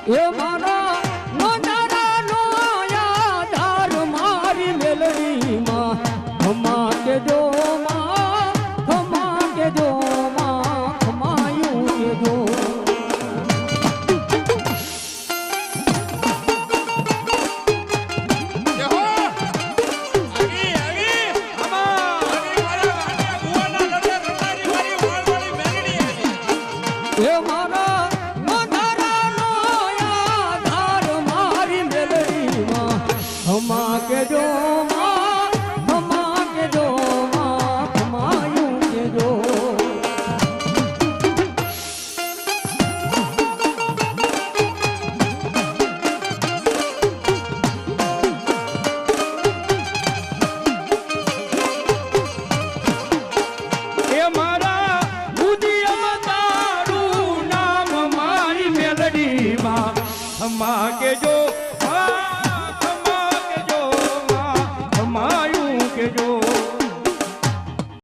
એ મારા નોંધારાનો આધાર મારી મેલડીમાં ખમા કેજો માં ખમા કેજો માં ખમાયું કેજો એ મારા નોંધારાનો આધાર મારી મેલડીમાં ખમા કેજો માં ખમા કેજો માં ખમાયું કેજો એ મારા બુદિયા તારું નામ મારી મેલડીમાં ખમા કેજો ખમા કેજો ખમાયું કેજો